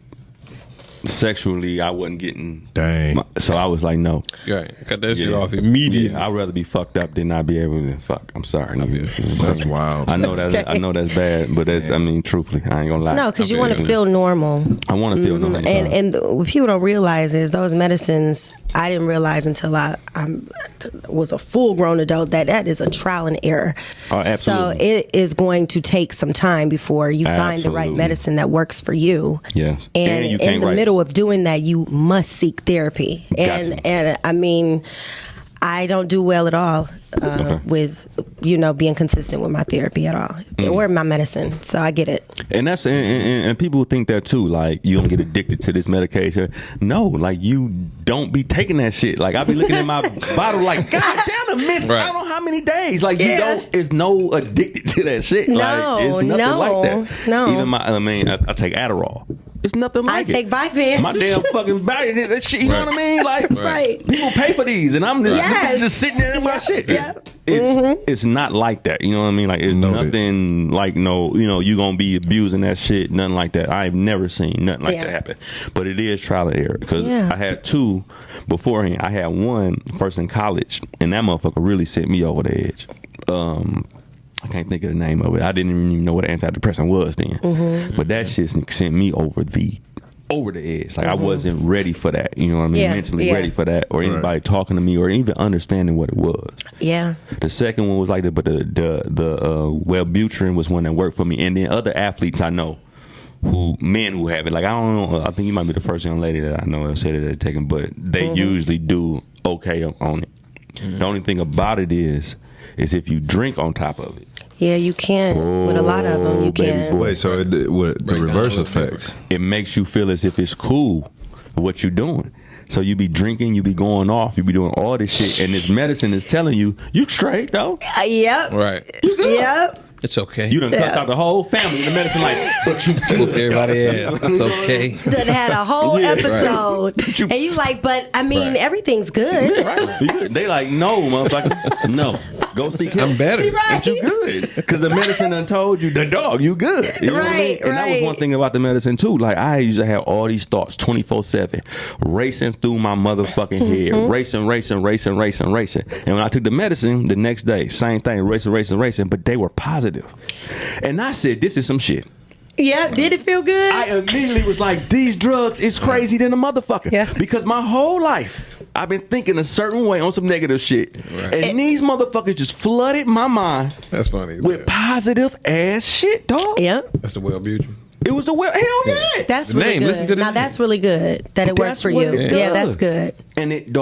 sexually, I wasn't getting. Dang. So I was like, no. Right. Cut that shit Yeah. off immediately. Yeah, I'd rather be fucked up than not be able to fuck. I'm sorry. That's wild. I know that's bad, but I mean, truthfully, I ain't gonna lie. No, because you Okay. want to feel normal. I want to feel normal. And what people don't realize is those medicines, I didn't realize until I was a full grown adult that is a trial and error. Oh, absolutely. So it is going to take some time before you find the right Absolutely. medicine that works for you. Yes. And you in can't the write. middle of doing that, you must seek therapy. Gotcha. And I mean, I don't do well at all Okay. with being consistent with my therapy at all or my medicine. So I get it. And that's and people think that too. Like you don't get addicted to this medication. No, like you don't be taking that shit. Like I be looking at my bottle like, God damn, I missed Right. I don't know how many days. Like you Yeah. don't. It's no addicted to that shit. No, like it's nothing no, like that. no. Even I take Adderall. It's nothing like I take Vyvanse. My damn fucking body. That shit. You know what I mean? Like Right. people pay for these, and I'm just, Yes. just sitting there in my shit. Yeah. It's not like that. You know what I mean? Like it's Noted. nothing like you gonna be abusing that shit. Nothing like that. I've never seen nothing like Yeah. that happen. But it is trial and error because Yeah. I had two beforehand. I had one first in college, and that motherfucker really sent me over the edge. I can't think of the name of it. I didn't even know what an antidepressant was then. But that shit sent me over the edge. Like I wasn't ready for that. You know what I mean? Yeah, Mentally yeah. ready for that, or anybody talking to me, or even understanding what it was. Yeah. The second one was like but the Wellbutrin was one that worked for me, and then other athletes I know men who have it. Like I don't know. I think you might be the first young lady that I know that said that they're taking, but they usually do okay on it. The only thing about it is if you drink on top of it. Yeah, you can. With a lot of them, you baby can. boy. Wait, so the reverse effects? It makes you feel as if it's cool what you're doing. So you be drinking, you be going off, you be doing all this shit, and this medicine is telling you straight though. Yep. Right. Yep. It's okay. You done cussed out the whole family. And the medicine like, but you whoop everybody ass. It's okay. Done had a whole Yeah, episode. right. And you like, but I mean, Right. everything's good. right. They like, no, motherfucker, no. Go seek help. I'm better. Right. But you good. Because the medicine done told you, the dog, you good. You know what I mean? Right, And that was right. one thing about the medicine too. Like I used to have all these thoughts 24/7 racing through my motherfucking head. Racing. And when I took the medicine the next day, same thing, racing. But they were positive. And I said, this is some shit. Yeah, did it feel good? I immediately was like, these drugs is crazy than a motherfucker. Yeah. Because my whole life, I've been thinking a certain way on some negative shit. Right. And these motherfuckers just flooded my mind That's funny. with positive ass shit, dog. Yeah. That's the Wellbutrin. It was the hell yeah. That's The really name, good. listen to the now name. that's really good that it worked That's for what you. it Yeah, does. that's good. And it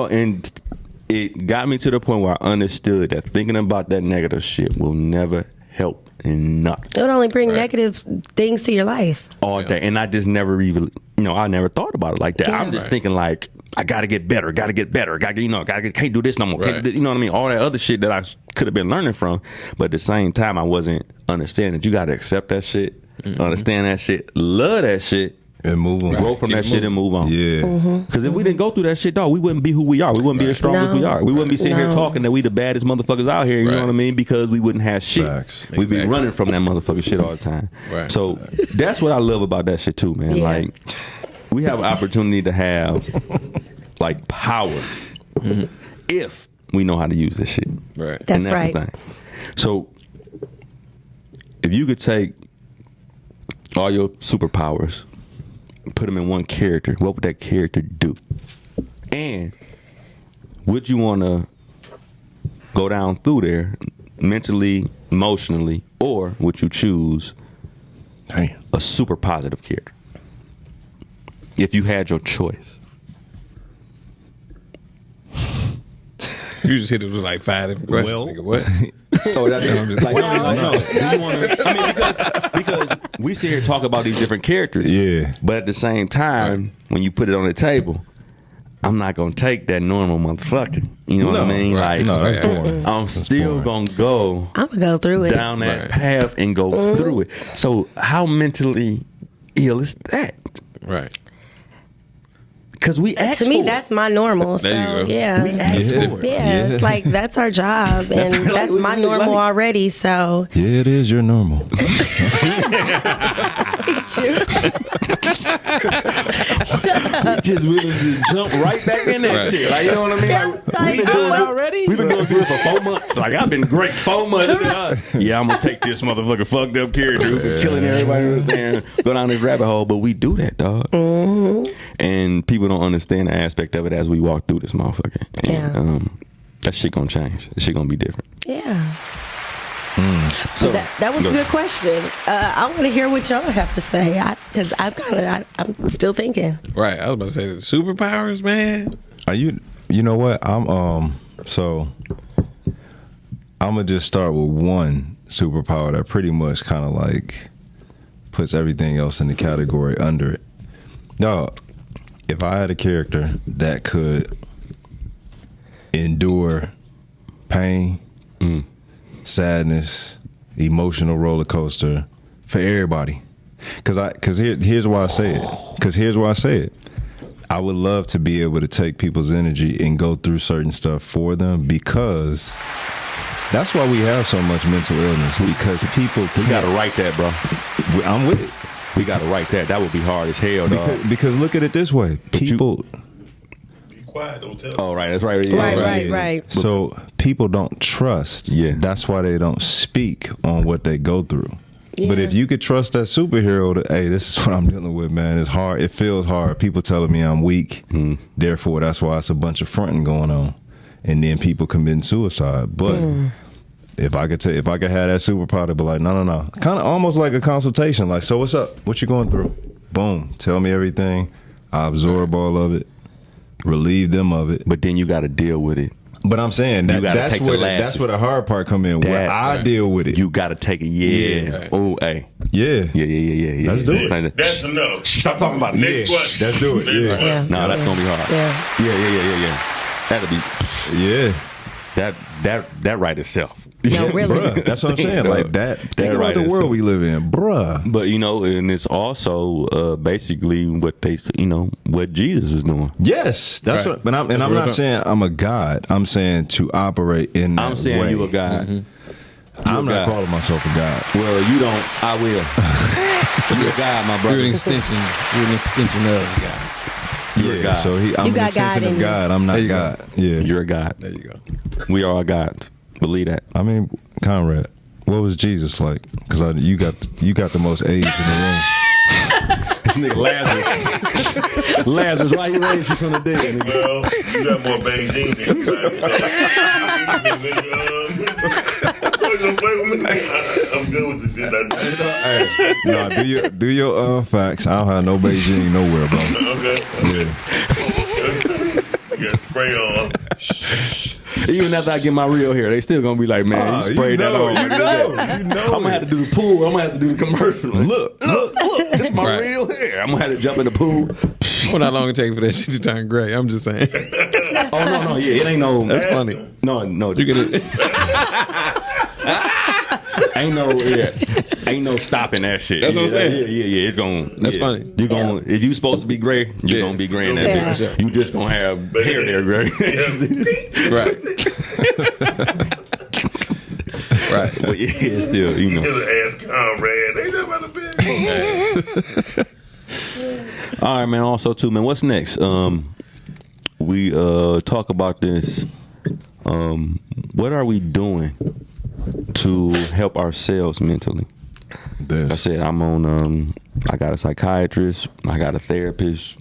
got me to the point where I understood that thinking about that negative shit will never help in nothing. It would only bring negative things to your life. All day. And I just never even, I never thought about it like that. Yeah. I'm just Right. thinking like, I gotta get better, can't do this no more. Right. You know what I mean? All that other shit that I could have been learning from. But at the same time, I wasn't understanding that you gotta accept that shit, understand that shit, love that shit, And move on. grow from Keep that it shit and move on. Yeah. Because if we didn't go through that shit, dog, we wouldn't be who we are. We wouldn't be the strongest No. we are. We wouldn't be sitting here No. talking that we the baddest motherfuckers out here. You know Right. what I mean? Because we wouldn't have shit. Facts. We'd be Exactly. running from that motherfucking shit all the time. Right. So that's what I love about that shit too, man. Yeah. Like we have an opportunity to have like power if we know how to use this shit. Right. That's And right. the thing. So if you could take all your superpowers, put them in one character, what would that character do? And would you want to go down through there mentally, emotionally, or would you choose Damn. a super positive character if you had your choice? You just hit it with like 5 different questions. Well- Nigga, what? Oh, that, I'm just like, like, no. Do you wanna, I mean, because we sit here and talk about these different characters. Yeah. But at the same time, when you put it on the table, I'm not gonna take that normal motherfucker. You know what I No, mean? right. Like, No, that's Yeah. boring. I'm still boring. gonna go I'm gonna go through it. down that Right. path and go through it. So how mentally ill is that? Right. Because we asked To me, for it. that's my normal. So There you go. yeah, We asked Yeah. for it. yeah, it's like that's our job, and like that's we my really normal like. already. So Yeah, it is your normal. We just jump right back in that Right. shit. Like, you know what I mean? Yeah, We've been doing it what? already. We've been going through it for 4 months. Like, I've been great 4 months. Yeah, I'm gonna take this motherfucker fucked up character who been killing everybody and go down this rabbit hole. But we do that, dog. And people don't understand the aspect of it as we walk through this motherfucker. And, Yeah. that shit gonna change. That shit gonna be different. yeah, So that was a good question. I want to hear what y'all have to say because I'm still thinking. Right. I was about to say the superpowers, man. Are you know what? So I'm gonna just start with one superpower that pretty much kind of like puts everything else in the category under it. No, if I had a character that could endure pain, sadness, emotional roller coaster for everybody, here's why I say it. I would love to be able to take people's energy and go through certain stuff for them, because that's why we have so much mental illness, because people we gotta write that, bro. I'm with it. We gotta write that. That would be hard as hell, dog. Because look at it this way. People Be quiet, don't tell. Oh, right. That's right. Yeah, Right. So people don't trust. Yeah. That's why they don't speak on what they go through. But Yeah. if you could trust that superhero to, hey, this is what I'm dealing with, man. It's hard. It feels hard. People telling me I'm weak. Therefore, that's why it's a bunch of fronting going on. And then people committing suicide. But if I could have that superpower to be like, no. Kind of almost like a consultation. Like, so what's up? What you going through? Boom. Tell me everything. I absorb all of it. Relieve them of it. But then you gotta deal with it. But I'm saying You gotta that's take the where lashes. that's where the hard part come in. Where That- I right. deal with it. You gotta take it. Yeah. Right. Oh, hey. Yeah. Yeah. Let's do it. Like, That's enough. Stop talking about it. Next Yeah. question. Let's do it. Next Yeah. question. Yeah. No, that's gonna be hard. Yeah. Yeah. That'll be Yeah. that right itself. No, really. Bruh. That's what I'm saying. Like that. Think about right the is world so- we live in. Bruh. But and it's also basically what what Jesus is doing. Yes. That's Right. what but I'm That's not real talk. saying I'm a God. I'm saying to operate in that I'm saying way. you a God. I'm a not God. calling myself a God. Well, you don't. I will. You're a God, my You're brother. an extension. You're an extension of God. You're a God. So I'm You an got extension God in of you. God. I'm not There you God. Yeah. You're a God. There you go. We are gods. Believe that. I mean, Conrad. What was Jesus like? Because you got the most age in the room. This nigga Lazarus. Lazarus, why he raised you from the dead? Nigga? Well, you got more Beijing than I'm good with the shit. No, do your facts. I don't have no Beijing nowhere, bro. Okay. Yeah. You got spray on. Even after I get my real hair, they still gonna be like, man, you sprayed that on. You know. I'm gonna have to do the pool. I'm gonna have to do the commercial. Look, this is my real hair. I'm gonna have to jump in the pool. What how long it take for that shit to turn gray? I'm just saying. Oh no, yeah, it ain't no. That's funny. No, You can. ain't no stopping that shit. That's what I'm saying. Yeah. It's gonna. That's funny. You gonna if you supposed to be gray, you're gonna be gray in that Yeah. bitch. You just gonna have hair there, gray. Right. Right. But yeah, it's still, you know. His ass comrade. Ain't that about the bitch? All right, man. Also, too, man. What's next? We talk about this. What are we doing to help ourselves mentally? Like I said, I'm on. I got a psychiatrist. I got a therapist.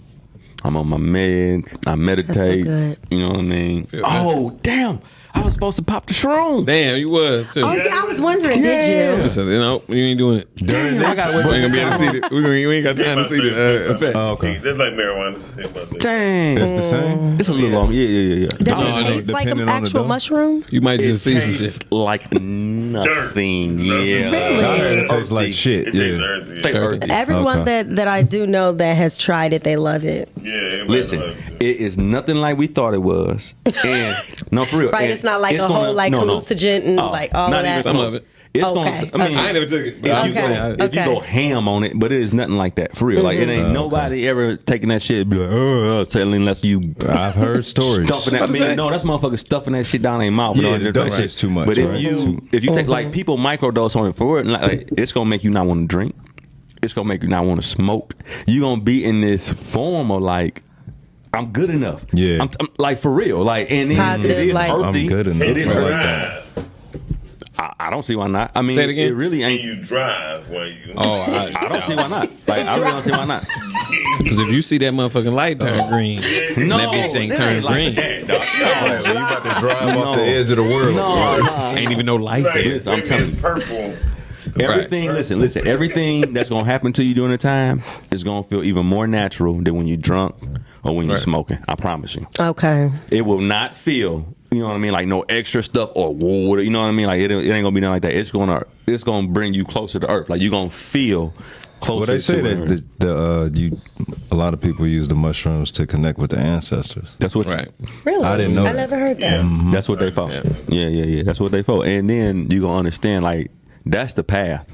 I'm on my meds. I meditate. good. You know what I mean? Feel Oh, damn! I was supposed to pop the shroom. Damn, you was too. Oh, yeah, I was wondering, did you? Listen, you know, you ain't doing it. Damn, I gotta wait. We ain't gonna be able to see it. We ain't got time to see the effect. Oh, okay. That's like marijuana. Think about that. Dang, It's the same. it's a little long. Yeah. Does No, it no, taste like depending an on the actual dose. mushroom? You might just see some tastes shit. like nothing. Yeah. Really? I heard it tastes like shit. It tastes Yeah. earthy. Tastes earthy. Everyone Okay. that I do know that has tried it, they love it. Yeah. everybody Listen, knows that. it is nothing like we thought it was. And no, for real. Right, and it's not like a whole, like, hallucinogen and, like, all of not that. even Some close. of it. It's Okay, gonna. I mean, I ain't never took it. But If, I'm you, Okay. saying, if you go ham on it, but it is nothing like that for real. Like it ain't nobody ever taking that shit. Be like, telling unless you I've heard stories. stuffing that. About to say. No, that's motherfuckers stuffing that shit down their mouth. Yeah, and all the that dose shit. is too much, But if right? you take like people microdose on it for it, like it's gonna make you not want to drink. It's gonna make you not want to smoke. You gonna be in this form of like, I'm good enough. Yeah. I'm like for real. Like and then Positive, it is like- earthy. I'm good enough. It is I like earthy. that. I don't see why not. I mean, Say it again? really And ain't. you drive while you. oh, I don't see why not. Like I really don't see why not. because if you see that motherfucking light turn green, No, that bitch ain't it turned like green. that, dog. Like, when you about to drive off the No. edge of the world. No, Ain't even no light Like, there. Yes, I'm maybe telling it's you. purple. Everything, listen. Everything that's gonna happen to you during the time is gonna feel even more natural than when you're drunk or when you're Right. smoking. I promise you. Okay. It will not feel, you know what I mean, like no extra stuff or water. You know what I mean? Like it ain't gonna be nothing like that. It's gonna bring you closer to earth. Like you're gonna feel closer. Well, they say to earth. that a lot of people use the mushrooms to connect with the ancestors. That's what. Right. Really? I didn't know I that. never heard that. That's what they for. Yeah. That's what they for. And then you gonna understand like that's the path.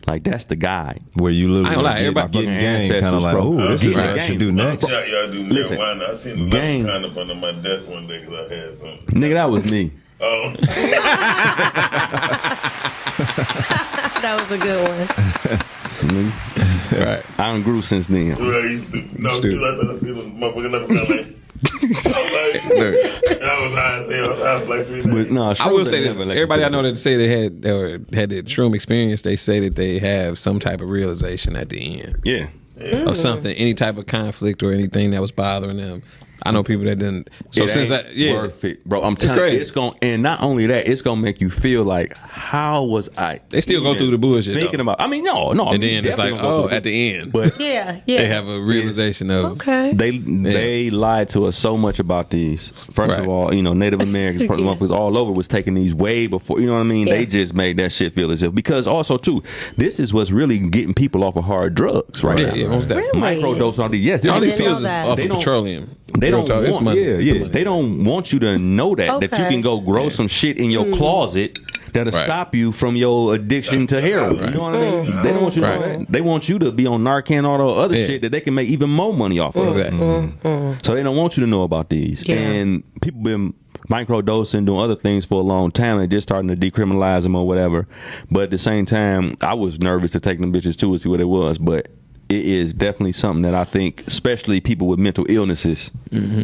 Like that's the guide. Where you literally I ain't gonna lie, get everybody getting fucking game, kind of ancestors, like, bro. ooh, this is Getting what I should game. do next. Y'all do Listen, marijuana. I seen gang. another kind of under my desk one day because I had some. Nigga, that was me. Oh, That was a good one. Right. I done grew since then. I used to. No, Stupid. I thought I seen this motherfucker never kind of like. I was high as hell. I was like 3 days. But no, I will shrooms say ain't this: never let everybody you I know that say they had the shroom experience, they say that they have some type of realization at the end Yeah. of something, any type of conflict or anything that was bothering them. I know people that didn't. So It since ain't that, yeah, worth it, bro. I'm telling you, crazy. it's going and not only that, it's gonna make you feel like, how was I? They still go even through the bullshit, Thinking though. about. I mean, no. I and mean, then it's like, definitely gonna go oh, through at the end, But Yeah. they have a realization of Okay. they lied to us so much about these. First Right. of all, Native Americans, Yeah. motherfuckers all over was taking these way before. You know what I mean? Yeah. They just made that shit feel as if because also too, this is what's really getting people off of hard drugs right yeah, now. yeah, most definitely. Really? Microdose all these. Yes, All these didn't know pills is that. off They of don't- petroleum. They don't Real talk, it's want, money. It's yeah. money. They don't want you to know that you Okay. can go grow some shit in your closet that'll Right. stop you from your addiction to heroin. You know what I mean? They don't want you to know Right. that. They want you to be on Narcan, all the other Yeah. shit that they can make even more money off of. Exactly. So they don't want you to know about these. Yeah. And people been microdosing, doing other things for a long time. They're just starting to decriminalize them or whatever. But at the same time, I was nervous to take them bitches too and see what it was. But it is definitely something that I think, especially people with mental illnesses,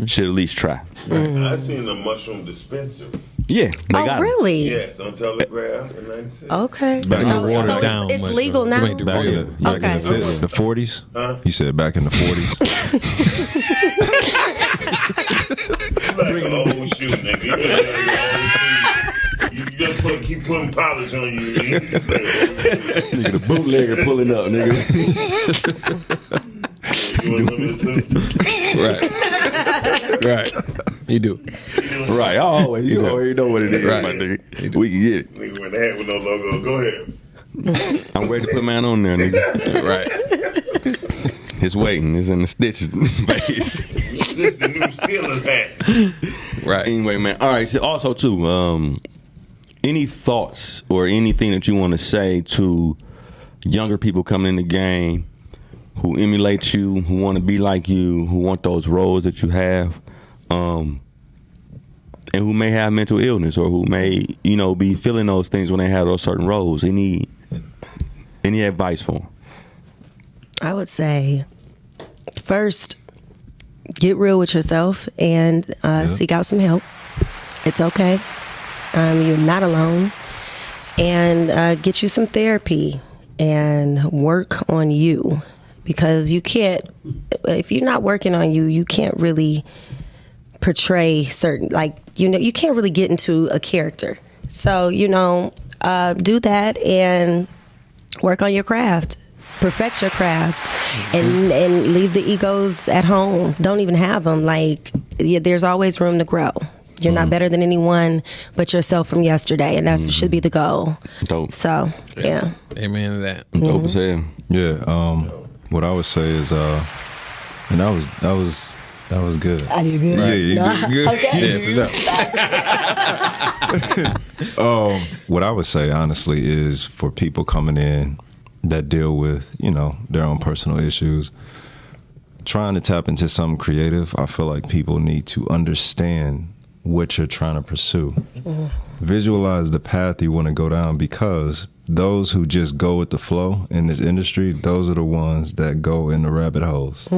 should at least try. I seen a mushroom dispensary. Yeah, they got 'em. Really? Yes, on Telegraph in 96. Okay. Back in the watered so down it's mushroom. legal now. You ain't the Back in real. the, back Okay. in the 40s? Huh? He said back in the 40s. Like an old shoe, nigga. You like an old shoe. You just keep putting polish on you. You just like, Nigga, the bootlegger pulling up, nigga. you want some of this? Right. You do. Right, you already know what it is, Right. my nigga. We can get it. Nigga went ahead with no logo. Go ahead. I'm ready to put mine on there, nigga. Right. It's waiting. It's in the stitches phase. This the new Steelers hat. Right. Anyway, man. All right. So also, too, any thoughts or anything that you want to say to younger people coming in the game who emulate you, who want to be like you, who want those roles that you have, and who may have mental illness or who may, be feeling those things when they have those certain roles? Any advice for them? I would say, first, get real with yourself and seek out some help. It's okay. You're not alone. And get you some therapy and work on you. Because you can't, if you're not working on you, you can't really portray certain, you can't really get into a character. So, do that and work on your craft. Perfect your craft and leave the egos at home. Don't even have them. There's always room to grow. You're not better than anyone but yourself from yesterday, and that should be the goal. Dope. So, yeah. Amen to that. Dope as hell. Yeah. What I would say is, and that was good. I did good. Yeah, you did good. Okay. Yeah, for sure. What I would say, honestly, is for people coming in that deal with, their own personal issues, trying to tap into something creative, I feel like people need to understand what you're trying to pursue. Visualize the path you want to go down, because those who just go with the flow in this industry, those are the ones that go in the rabbit holes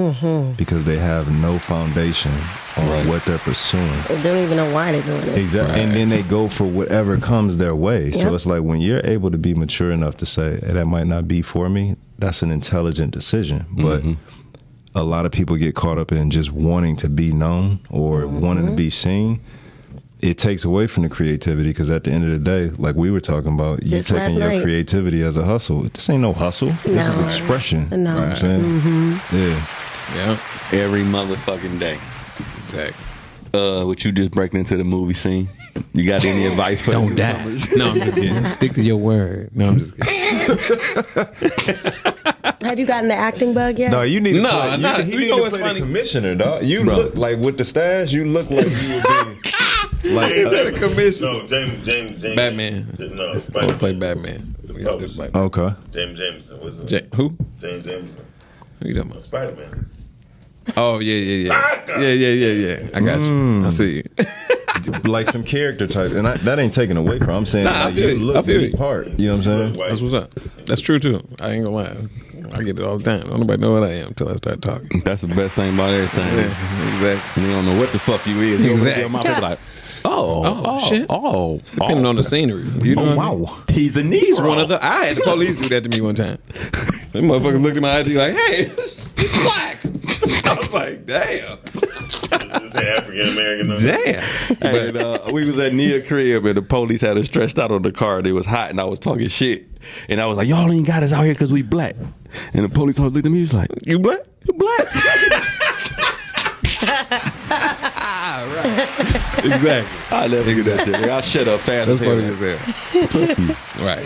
because they have no foundation on what they're pursuing. They don't even know why they're doing it. Exactly. Right. And then they go for whatever comes their way. Yep. So it's like when you're able to be mature enough to say, hey, that might not be for me, that's an intelligent decision. But a lot of people get caught up in just wanting to be known or wanting to be seen. It takes away from the creativity, because at the end of the day, like we were talking about, you're Just last taking your night. creativity as a hustle. This ain't no hustle. This is expression. No. You know what I'm saying? Yeah. Yeah. Every motherfucking day. Exactly. What you just breaking into the movie scene? You got any advice for Don't die. newcomers? No, I'm just kidding. Stick to your word. No, I'm just kidding. Have you gotten the acting bug yet? No, you need to No, play. nah, He you need know to what's play funny? the commissioner, dog. You Bro. look like, with the stash, you look like you would be like the commissioner? No, James. Batman. No, Oh, Spider-Man. play Batman. We gotta do Batman. Okay. James Jameson. What's his name? Who? James Jameson. Who you talking about? Spider-Man. Oh, yeah. Yeah. I got you. I see you. Like some character type, and that ain't taken away from. I'm saying, Nah, I like, feel you you. look I feel the you. part. You know what I'm saying? White. That's what's up. That's true, too. I ain't gonna lie. I get it all the time. Don't nobody know what I am until I start talking. That's the best thing about everything. Yeah, exactly. You don't know what the fuck you is. You Exactly. open your mouth, like, oh, shit. Depending on the scenery. You know what I mean? He's a Negro. He's one of the. I had the police do that to me one time. Them motherfuckers looked at my ID like, "Hey, he's black." I was like, "Damn, This African American. damn." And, we was at Nia crib and the police had us stretched out on the car and it was hot and I was talking shit. And I was like, y'all ain't got us out here because we black. And the police officer looked at me, he was like, You black? you black? Exactly. I never get that shit. I'll shut up fast That's as hell. funny as hell. Right.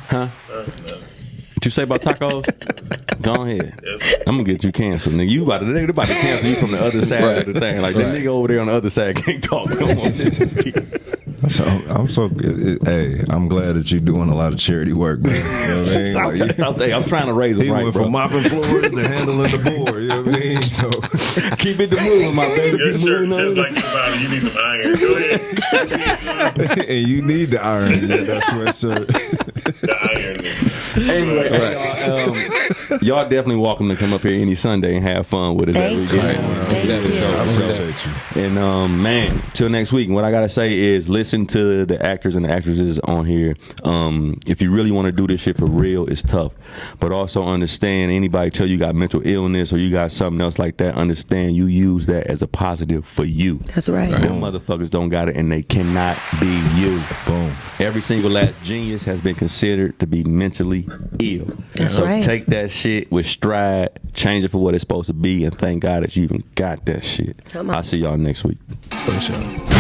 Huh? What you say about tacos? Go ahead. I'm gonna get you canceled, nigga. They about to cancel you from the other side of the thing. Like, the nigga over there on the other side can't talk no more. So hey, I'm glad that you're doing a lot of charity work, man. You know what I mean? Like, I'm trying to raise them he right, went bro. from mopping floors to handling the board. You know what I mean? So Keep it moving, my baby. Your Keep shirt, moving just on. like your body, you need some iron. Go ahead. and you need the iron in that sweatshirt. The iron. Anyway, y'all definitely welcome to come up here any Sunday and have fun with us. Thank you. Thank you. I appreciate you. And man, till next week. And what I gotta say is, listen to the actors and the actresses on here. If you really want to do this shit for real, it's tough. But also understand, anybody tell you got mental illness or you got something else like that, understand you use that as a positive for you. That's right. Them motherfuckers don't got it, and they cannot be you. Boom. Every single last genius has been considered to be mentally ill. That's so right. take that shit with stride, change it for what it's supposed to be, and thank God that you even got that shit. Come on. I'll see y'all next week. For sure.